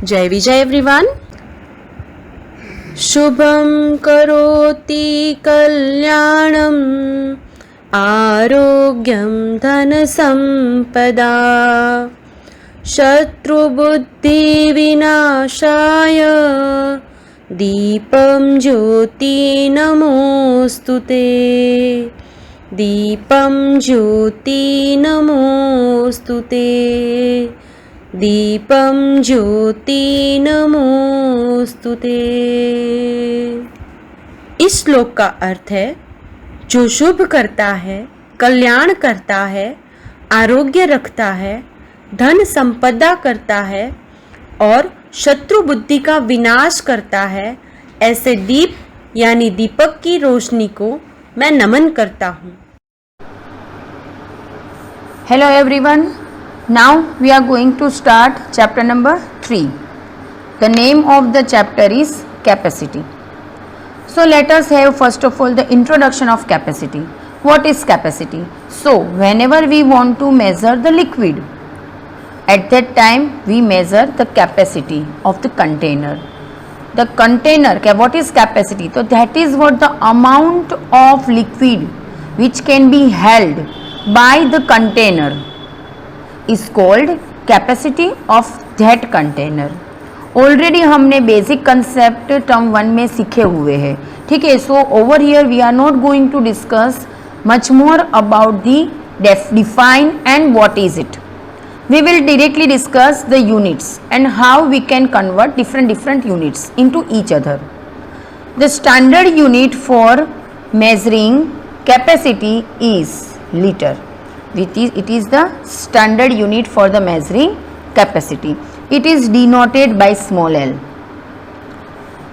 जय विजय एवरीवन। शुभं करोति कल्याणं आरोग्यं धनसम्पदा शत्रुबुद्धिविनाशाय दीपं ज्योति नमोस्तुते। दीपं ज्योति नमोस्तुते। दीपं ज्योति नमोस्तुते। इस श्लोक का अर्थ है, जो शुभ करता है, कल्याण करता है, आरोग्य रखता है, धन संपदा करता है और शत्रु बुद्धि का विनाश करता है, ऐसे दीप यानी दीपक की रोशनी को मैं नमन करता हूँ। Hello everyone. Now we are going to start chapter number 3. The name of the chapter is capacity. So let us have first of all the introduction of capacity. What is capacity? So whenever we want to measure the liquid, at that time we measure the capacity of the container. The container, what is capacity? So that is what the amount of liquid which can be held by the container is called capacity of that container. Already हमने basic concept term 1 में सीखे हुए हैं, ठीक है। So over here we are not going to discuss much more about the define and what is it. We will directly discuss the units and how we can convert different units into each other. The standard unit for measuring capacity is liter. It is the standard unit for the measuring capacity. It is denoted by small l.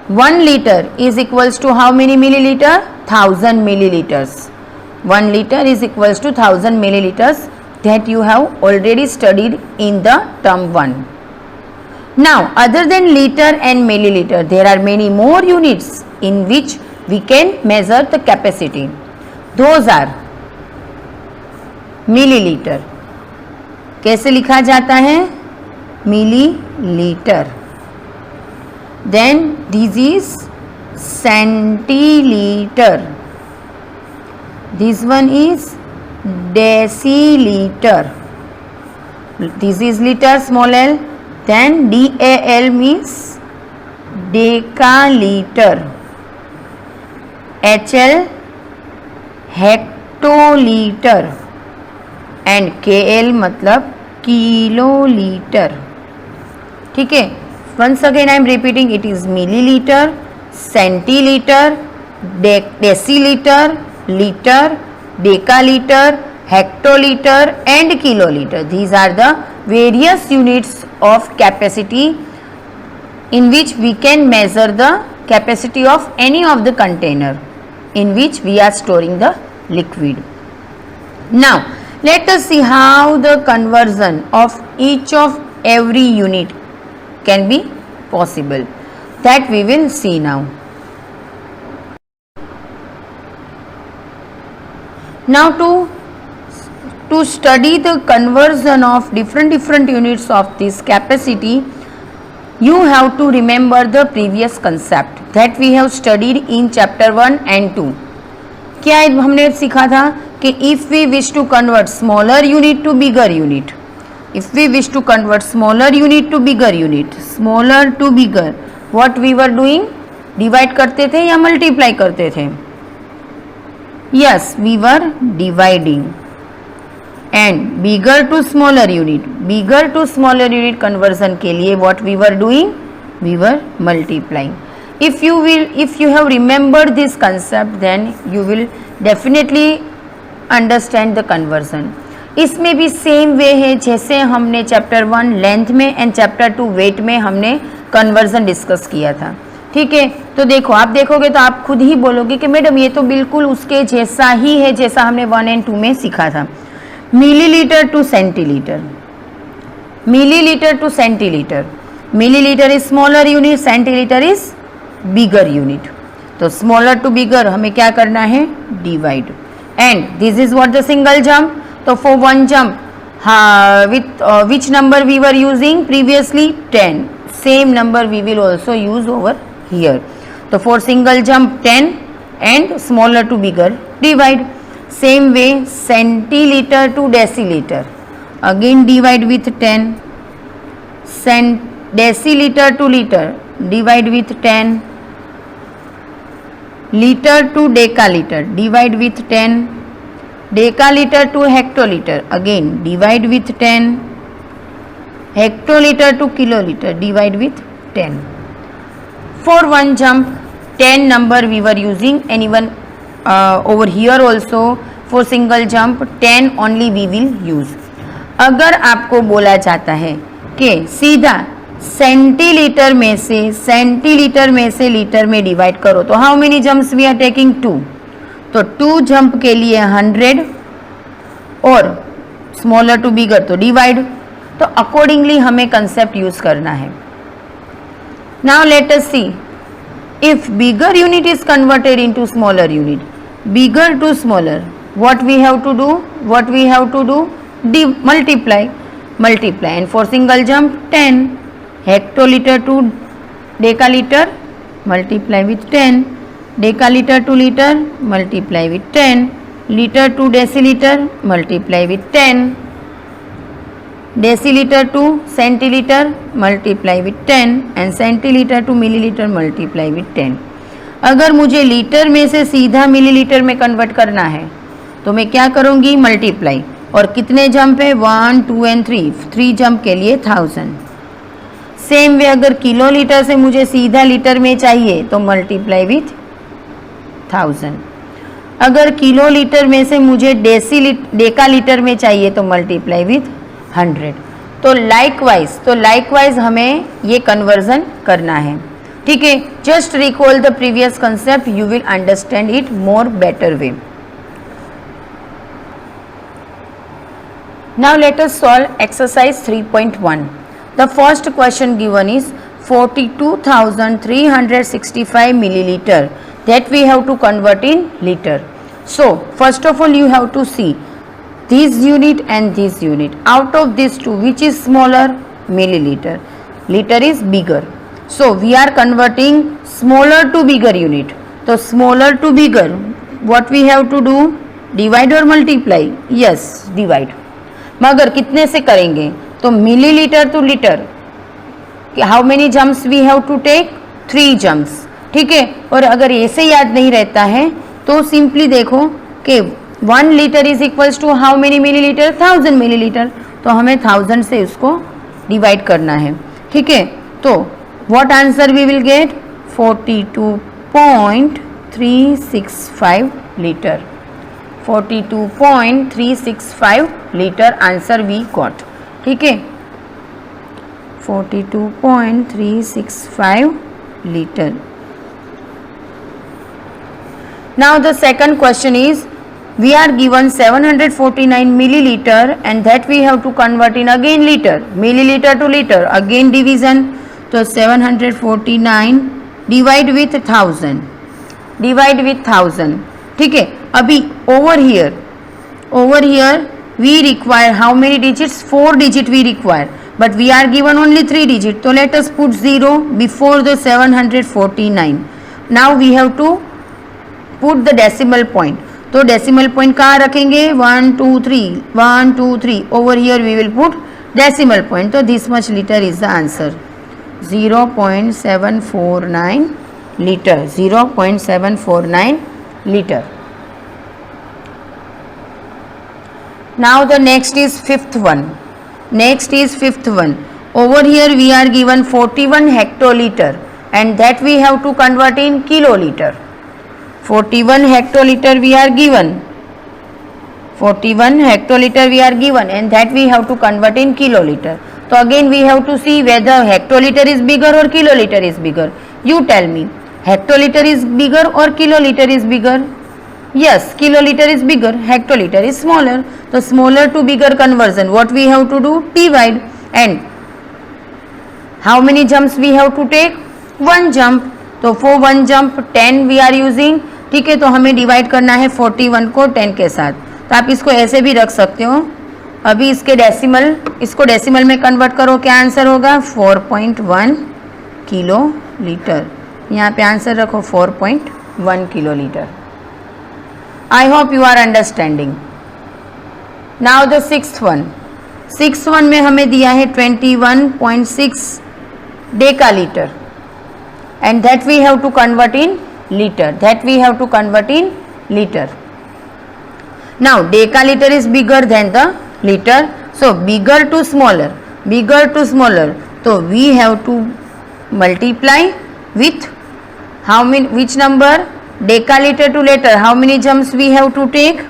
1 liter is equals to how many milliliter? 1000 milliliters. 1 liter is equals to 1000 milliliters, that you have already studied in the term 1. Now other than liter and milliliter, there are many more units in which we can measure the capacity. Those are millilitre. कैसे लिखा जाता है? Millilitre. Then this is centilitre, this one is decilitre, this is litre small L, then DAL means decalitre, HL hectolitre and KL मतलब kilolitre, ठीक है। Once again I am repeating, it is millilitre, centilitre, decilitre, litre, decalitre, hectolitre and kilolitre. These are the various units of capacity in which we can measure the capacity of any of the container in which we are storing the liquid. Now let us see how the conversion of each of every unit can be possible. That we will see now. Now to study the conversion of different units of this capacity, you have to remember the previous concept that we have studied in chapter 1 and 2. क्या हमने सीखा था कि if we wish to convert smaller unit to bigger unit, if we wish to convert smaller unit to bigger unit, smaller to bigger, what we were doing? divide करते थे या multiply करते थे? Yes, we were dividing. And bigger to smaller unit, bigger to smaller unit conversion के लिए what we were doing? We were multiplying. If you have remembered this concept, then you will definitely understand the conversion. इसमें भी same way है जैसे हमने chapter 1 length में and chapter 2 wait में हमने कन्वर्जन डिस्कस किया था, ठीक है। तो देखो, आप देखोगे तो आप खुद ही बोलोगे कि मैडम ये तो बिल्कुल उसके जैसा ही है जैसा हमने 1 एंड 2 में सीखा था। Millilitre to centilitre, millilitre to centilitre, millilitre is smaller unit, centilitre is bigger unit. तो स्मॉलर टू बिगर हमें क्या करना है? Divide. And this is what the single jump. तो for one jump with which number we were using previously? 10. same number we will also use over here. So for single jump 10 and smaller to bigger divide. Same way centiliter to deciliter, again divide with 10. Deciliter to liter, divide with 10. Liter to decaliter, divide with 10. Decaliter to hectoliter, again divide with 10. Hectoliter to kiloliter, divide with 10. For one jump 10 number we were using, and even over here also for single jump 10 only we will use. अगर आपको बोला जाता है कि सीधा centilitre में से litre में डिवाइड करो, तो how many jumps we are taking 2. तो 2 जंप के लिए 100 और स्मॉलर टू बिगर तो डिवाइड. तो अकॉर्डिंगली हमें कंसेप्ट यूज करना है. Now let us see if bigger unit is converted into smaller unit, bigger to smaller, what we have to do? Multiply. And for single jump 10, hectoliter to decaliter, multiply with 10. Decaliter to liter, multiply with 10. Liter to deciliter, multiply with 10. Deciliter to centiliter, multiply with 10. and centiliter to milliliter, multiply with 10. अगर मुझे litre में से सीधा millilitre में convert करना है तो मैं क्या करूँगी? मल्टीप्लाई. और कितने जंप है? 1, 2 and 3. 3 जंप के लिए 1000. सेम वे अगर किलो लीटर से मुझे सीधा लीटर में चाहिए तो मल्टीप्लाई विथ 1000. अगर किलो लीटर में से मुझे डेकालीटर में चाहिए तो मल्टीप्लाई विथ 100. तो लाइकवाइज हमें ये कन्वर्जन करना है. ठीक है, just recall the previous concept, you will understand it more better way. Now let us solve exercise 3.1. The first question given is 42,365 milliliter that we have to convert in liter. So first of all you have to see this unit and this unit. Out of these two, which is smaller? Milliliter. Liter is bigger. So we are converting smaller to bigger unit. So smaller to bigger, what we have to do? Divide or multiply? Yes, divide. मगर कितने से करेंगे? तो millilitre to litre, how many jumps we have to take? 3 jumps. ठीक है, और अगर ऐसे याद नहीं रहता है तो सिंपली देखो कि 1 litre is equals to how many millilitre? 1000 millilitre. तो हमें 1000 से उसको डिवाइड करना है. ठीक है, तो what answer we will get? 42.365 litre. 42.365 litre answer we got. ठीक है, 42.365 litre. Now the second question is, we are given 749 milliliter and that we have to convert in again liter. Milliliter to liter, again division. तो 749 divide with 1000. Divide with 1000. ठीक है, अभी over here we require how many digits? 4 digit we require, but we are given only 3 digit. So let us put 0 before the 749. Now we have to put the decimal point. तो decimal point कहाँ रखेंगे? 1 2 3 1 2 3. Over here we will put decimal point. तो this much liter is the answer. 0.749 liter. 0.749 liter. Now the next is fifth one. Over here we are given 41 hectoliter and that we have to convert in kiloliter. 41 hectoliter we are given. 41 hectoliter we are given and that we have to convert in kiloliter. So again we have to see whether hectoliter is bigger or kiloliter is bigger. You tell me, hectoliter is bigger or kiloliter is bigger? Yes, kiloliter is bigger, hectoliter is smaller. So smaller to bigger conversion, what we have to do? Divide. And how many jumps we have to take? 1 jump. तो for 1 jump 10 we are using. ठीक है, तो हमें divide करना है 41 को 10 के साथ. तो आप इसको ऐसे भी रख सकते हो. अभी इसको डेसिमल में कन्वर्ट करो, क्या आंसर होगा? 4.1 किलो लीटर। यहाँ पे आंसर रखो 4.1 kilolitre. I hope you are understanding. Now the sixth one में हमें दिया है 21.6 decalitre and that we have to convert in liter. Now decaliter is bigger than the liter, so bigger to smaller, so we have to multiply with how many, which number? Decaliter to liter, how many jumps we have to take?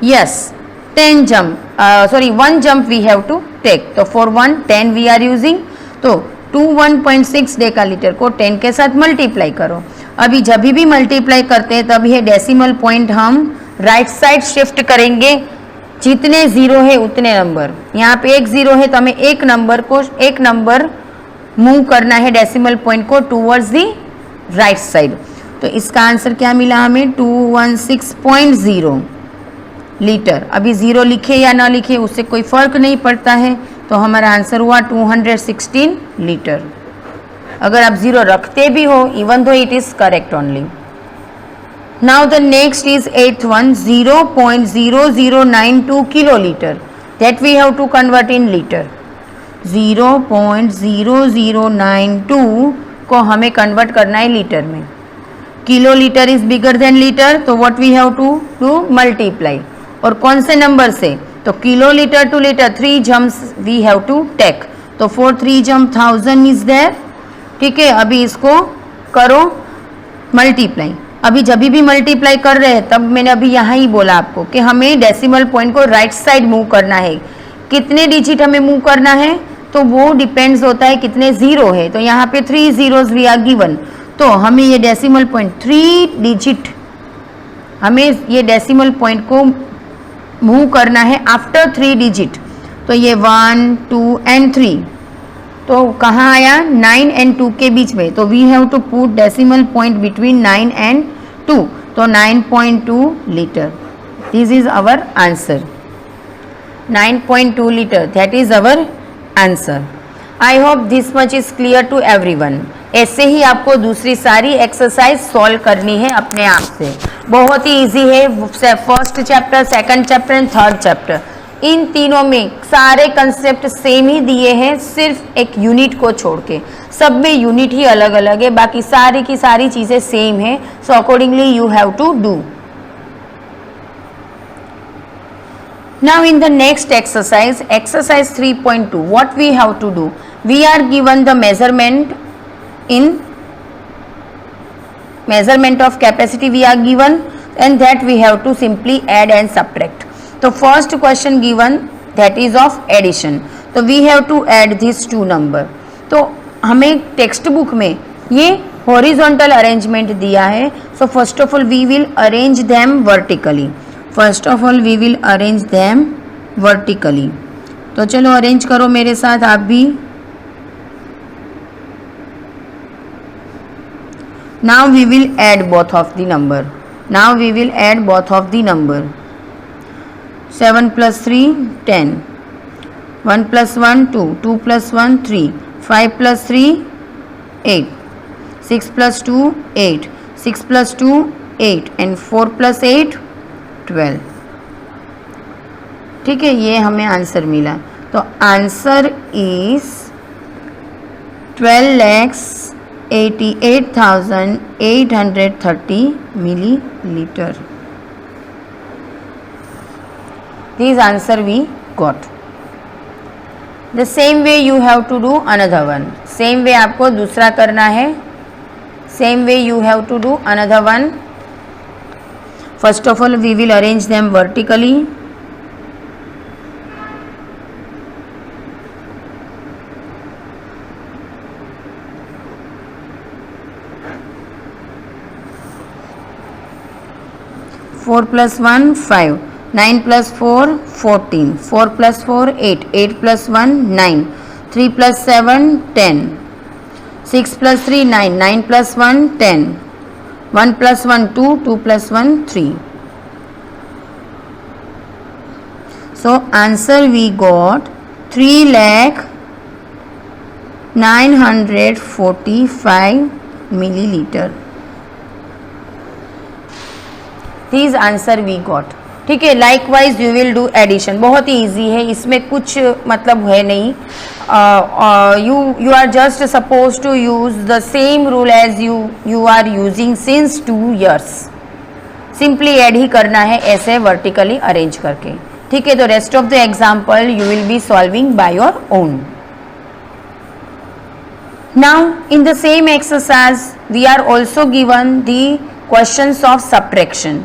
Yes, 1 jump we have to take. So for 10 we are using, तो 21.6 डेकालीटर को 10 के साथ multiply करो। अभी जब भी multiply करते हैं तब ये डेसिमल पॉइंट हम राइट साइड शिफ्ट करेंगे, जितने जीरो है उतने नंबर। यहाँ पे एक जीरो है तो हमें एक नंबर मूव करना है डेसिमल पॉइंट को टूवर्ड्स दी राइट साइड। तो इसका आंसर क्या मिला हमें? 216.0 लीटर। अभी जीरो लिखे या ना लिखे उससे कोई फर्क नहीं पड़ता है, तो हमारा आंसर हुआ 216 लीटर। अगर आप जीरो रखते भी हो, even though it is correct only. Now the next is 8th one, 0.0092 kilolitre, that we have to convert in litre. 0.0092 को हमें कन्वर्ट करना है लीटर में। Kilolitre is bigger than litre, तो what we have to do? Multiply. और कौन से नंबर से? तो kilolitre to litre 3 jumps we have to take, तो 4 3 जम्प 1000 इज देयर। ठीक है, अभी इसको करो मल्टीप्लाई। अभी जब भी मल्टीप्लाई कर रहे हैं तब मैंने अभी यहाँ ही बोला आपको कि हमें डेसिमल पॉइंट को राइट साइड मूव करना है। कितने डिजिट हमें मूव करना है तो वो डिपेंड्स होता है कितने जीरो है। तो यहाँ पे 3 zeros वी आर गिवन, तो हमें ये डेसिमल पॉइंट 3 डिजिट, हमें ये डेसिमल पॉइंट को मूव करना है आफ्टर 3 डिजिट। तो ये 1 2 एंड 3, तो कहाँ आया? 9 एंड 2 के बीच में, तो we have to put decimal point between 9 and 2, तो 9.2 litre. This is our answer, 9.2 litre, that is our answer. I hope this much is clear to everyone. ऐसे ही आपको दूसरी सारी एक्सरसाइज सॉल्व करनी है अपने आप से। बहुत ही इजी है। First chapter, second chapter and third chapter, इन तीनों में सारे कंसेप्ट सेम ही दिए हैं, सिर्फ एक यूनिट को छोड़ के। सब में यूनिट ही अलग अलग है, बाकी सारी की सारी चीजें सेम है। So accordingly you have to do. Now in the next exercise, exercise 3.2, what we have to do? We are given the measurement of capacity we are given, and that we have to simply add and subtract. So first question given, that is of addition. So we have to add these two number. तो हमें text book में ये horizontal arrangement दिया है. So first of all we will arrange them vertically. First of all we will arrange them vertically. तो चलो arrange करो मेरे साथ आप भी. Now we will add both of the number. 7 + 3 10, 1 + 1 2, 2 + 1 3, 5 + 3 8, 6 + 2 8, 6 + 2 8 and 4 + 8 12. ठीक है, ये हमें आंसर मिला. तो answer is 12,88,830 milliliter. This answer we got. The same way you have to do another one. Same way आपको दूसरा करना है. Same way you have to do another one. First of all we will arrange them vertically. Four plus 1 5, 9 + 4 14, 4 + 4 8, 8 + 1 9, 3 + 7 10, 6 + 3 9, 9 + 1 10, 1 + 1 2, 2 + 1 3. So answer we got 3,00,000 945 milliliter. These answer we got. ठीक है. Likewise you will do addition. बहुत ही easy है, इसमें कुछ मतलब है नहीं. You are just supposed to use the same rule as you are using since 2 years. Simply add ही करना है ऐसे vertically arrange करके. ठीक है. तो rest of the example you will be solving by your own. Now in the same exercise we are also given the questions of subtraction.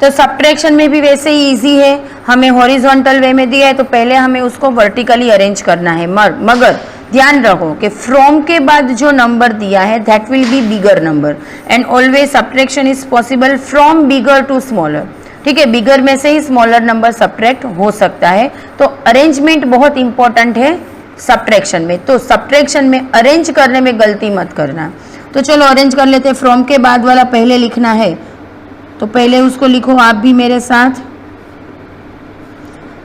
तो subtraction में भी वैसे ही इजी है. हमें हॉरिजॉन्टल वे में दिया है तो पहले हमें उसको वर्टिकली अरेंज करना है. मगर ध्यान रखो कि फ्रॉम के बाद जो नंबर दिया है that will be bigger number and always subtraction is possible from bigger to smaller. ठीक है. बिगर में से ही स्मॉलर नंबर सब्ट्रैक्ट हो सकता है. तो अरेंजमेंट बहुत इंपॉर्टेंट है सब्ट्रैक्शन में. तो सब्ट्रैक्शन में अरेंज करने में गलती मत करना. तो चलो अरेंज कर लेते हैं. फ्रॉम के बाद वाला पहले लिखना है तो पहले उसको लिखो आप भी मेरे साथ.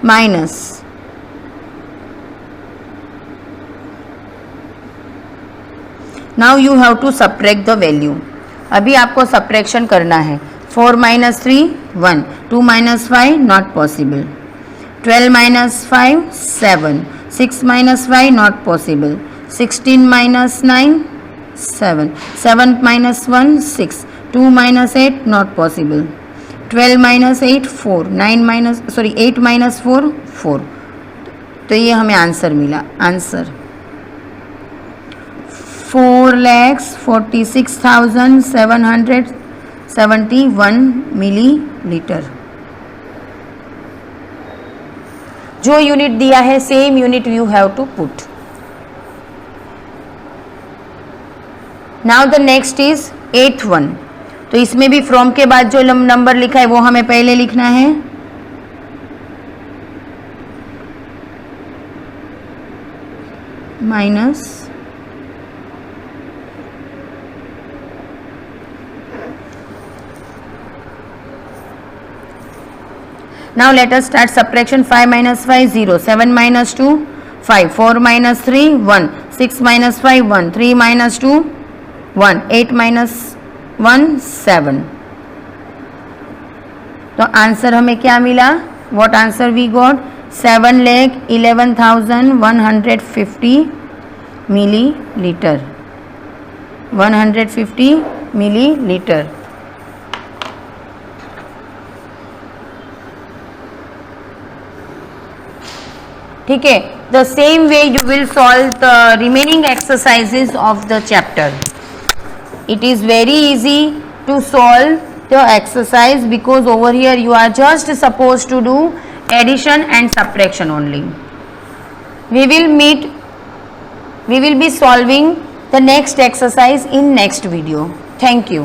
Minus now you have to subtract the value. अभी आपको सब्ट्रैक्शन करना है. 4 - 3 1, 2 - 5 not possible, 12 - 5 7, 6 - 5 not possible, 16 - 9 7, 7 - 1 6, 2 - 8 not possible, 12 - 8 4, 8 - 4 4. तो ये हमें आंसर मिला. Answer 4,46,771 millilitre. जो यूनिट दिया है same unit you have to put. Now the next is 8th one. तो इसमें भी फ्रॉम के बाद जो नंबर लिखा है वो हमें पहले लिखना है. Minus now let us start subtraction. 5 - 5 0, 7 - 2 5, 4 - 3 1, 6 - 5 1, 3 - 2 1, 8 - 1 7. तो आंसर हमें क्या मिला? What answer we got? 7,11,150 millilitre. 150 millilitre. ठीक है. The same way you will solve the remaining exercises of the chapter. It is very easy to solve the exercise because over here you are just supposed to do addition and subtraction only. We will be solving the next exercise in next video. Thank you.